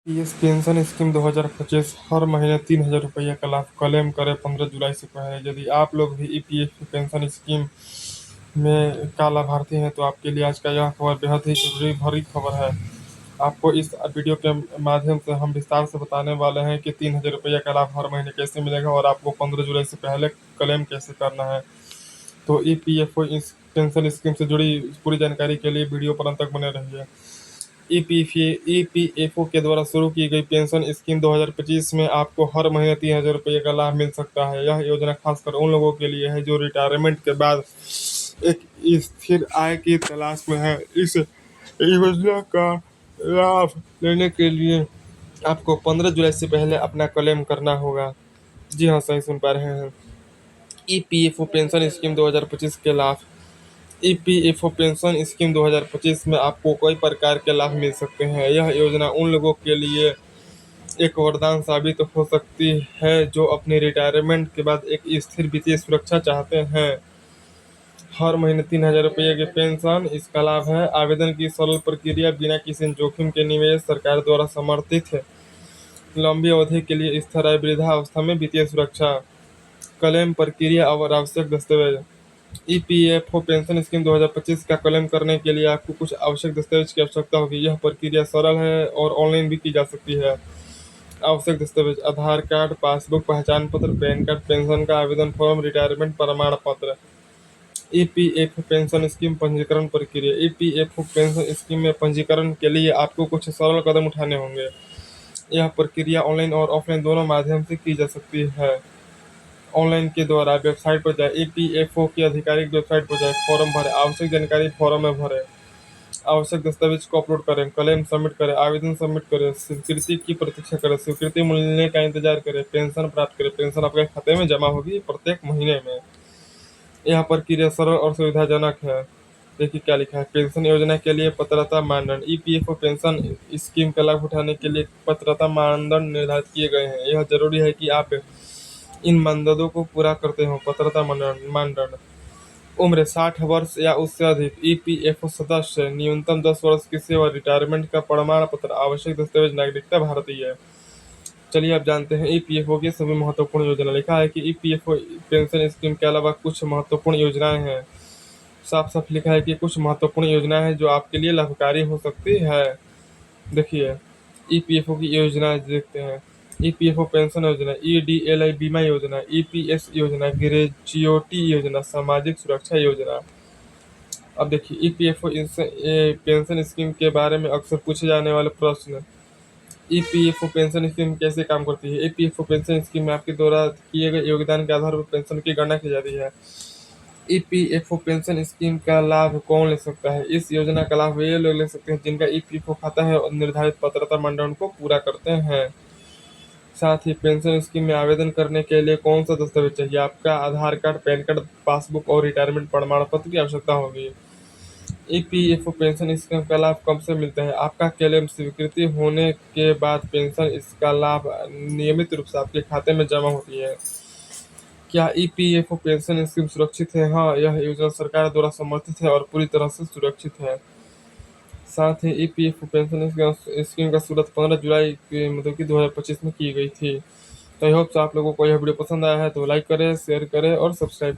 PS pension scheme 2025 हर महीने 3,000 रुपये का लाभ क्लेम करें 15 जुलाई से पहले। यदि आप लोग भी ईपीएफ पेंशन स्कीम में का लाभार्थी हैं तो आपके लिए आज का यह खबर बेहद ही जरूरी भरी खबर है। आपको इस वीडियो के माध्यम से हम विस्तार से बताने वाले हैं कि 3,000 रुपये का लाभ हर महीने कैसे मिलेगा और आपको 15 जुलाई से पहले क्लेम कैसे करना है। तो ईपीएफओ इस पेंशन स्कीम से जुड़ी पूरी जानकारी के लिए वीडियो पर अंत तक बने रहिए। ईपीएफओ के द्वारा शुरू की गई पेंशन स्कीम 2025 में आपको हर महीने 3,000 रुपये का लाभ मिल सकता है। यह योजना खासकर उन लोगों के लिए है जो रिटायरमेंट के बाद एक स्थिर आय की तलाश में है। इस योजना का लाभ लेने के लिए आपको 15 जुलाई से पहले अपना क्लेम करना होगा। जी हाँ, सही सुन पा रहे हैं। ईपीएफओ पेंशन स्कीम 2025 के लाभ। ईपीएफओ पेंशन स्कीम 2025 में आपको कई प्रकार के लाभ मिल सकते हैं। यह योजना उन लोगों के लिए एक वरदान साबित हो सकती है जो अपने रिटायरमेंट के बाद एक स्थिर वित्तीय सुरक्षा चाहते हैं। हर महीने 3,000 रुपये की पेंशन इसका लाभ है। आवेदन की सरल प्रक्रिया, बिना किसी जोखिम के निवेश, सरकार द्वारा समर्थित है, लंबी अवधि के लिए स्थिर आय, वृद्धावस्था में वित्तीय सुरक्षा। क्लेम प्रक्रिया और आवश्यक दस्तावेज। ईपीएफओ पेंशन स्कीम 2025 का क्लेम करने के लिए आपको कुछ आवश्यक दस्तावेज की आवश्यकता होगी। यह प्रक्रिया सरल है और ऑनलाइन भी की जा सकती है। आवश्यक दस्तावेज: आधार कार्ड, पासबुक, पहचान पत्र, पैन कार्ड, पेंशन का आवेदन फॉर्म, रिटायरमेंट प्रमाण पत्र। ईपीएफ पेंशन स्कीम पंजीकरण प्रक्रिया। ईपीएफओ पेंशन स्कीम में पंजीकरण के लिए आपको कुछ सरल कदम उठाने होंगे। यह प्रक्रिया ऑनलाइन और ऑफलाइन दोनों माध्यम से की जा सकती है। ऑनलाइन के द्वारा वेबसाइट पर जाए, ईपीएफओ की आधिकारिक वेबसाइट पर जाए, फॉर्म भरें, आवश्यक जानकारी फॉर्म में भरें, आवश्यक दस्तावेज को अपलोड करें, क्लेम सबमिट करें, आवेदन सबमिट करें, स्वीकृति की प्रतीक्षा करें, स्वीकृति मिलने का इंतजार करें, पेंशन प्राप्त करें। पेंशन आपके खाते में जमा होगी प्रत्येक महीने में। यह प्रक्रिया सरल और सुविधाजनक है। देखिए क्या लिखा है। पेंशन योजना के लिए पात्रता मानदंड। ईपीएफओ पेंशन स्कीम का लाभ उठाने के लिए पात्रता मानदंड निर्धारित किए गए हैं। यह जरूरी है कि आप इन मानदंडों को पूरा करते हो। पात्रता मानदंड: उम्र 60 वर्ष या उससे अधिक, ईपीएफओ सदस्य, न्यूनतम 10 वर्ष की सेवा, रिटायरमेंट का प्रमाण पत्र, आवश्यक दस्तावेज, नागरिकता भारतीय। चलिए अब जानते हैं ईपीएफओ की सभी महत्वपूर्ण योजना। लिखा है कि ईपीएफओ पेंशन स्कीम के अलावा कुछ महत्वपूर्ण योजनाएं हैं। साफ साफ लिखा है कि कुछ महत्वपूर्ण योजनाएं हैं जो आपके लिए लाभकारी हो सकती है। देखिए ईपीएफओ की योजना देखते हैं। ईपीएफओ पेंशन योजना, ईडीएलआई बीमा योजना, ईपीएस योजना, ग्रेच्युटी योजना, सामाजिक सुरक्षा योजना। अब देखिए ईपीएफओ पेंशन स्कीम के बारे में अक्सर पूछे जाने वाले प्रश्न। ईपीएफओ पेंशन स्कीम कैसे काम करती है? ईपीएफओ पेंशन स्कीम में आपके द्वारा किए गए योगदान के आधार पर पेंशन की गणना की जाती है। ईपीएफओ पेंशन स्कीम का लाभ कौन ले सकता है? इस योजना का लाभ वे लोग ले सकते हैं जिनका ईपीएफओ खाता है और निर्धारित पात्रता मानदंड को पूरा करते हैं। साथ ही पेंशन स्कीम में आवेदन करने के लिए कौन सा दस्तावेज चाहिए? आपका आधार कार्ड, पैन कार्ड, पासबुक और रिटायरमेंट प्रमाण पत्र की आवश्यकता होगी। ईपीएफओ पेंशन स्कीम का लाभ कब से मिलता है? आपका क्लेम स्वीकृति होने के बाद पेंशन इसका लाभ नियमित रूप से आपके खाते में जमा होती है। क्या ईपीएफओ पेंशन स्कीम सुरक्षित है? हाँ, यह योजना सरकार द्वारा समर्थित है और पूरी तरह से सुरक्षित है। साथ ही ईपीएफओ पेंशन स्कीम का शुरुआत 15 जुलाई मतलब कि 2025 में की गई थी। तो आई होप आप लोगों को यह वीडियो पसंद आया है तो लाइक करें, शेयर करें और सब्सक्राइब करें।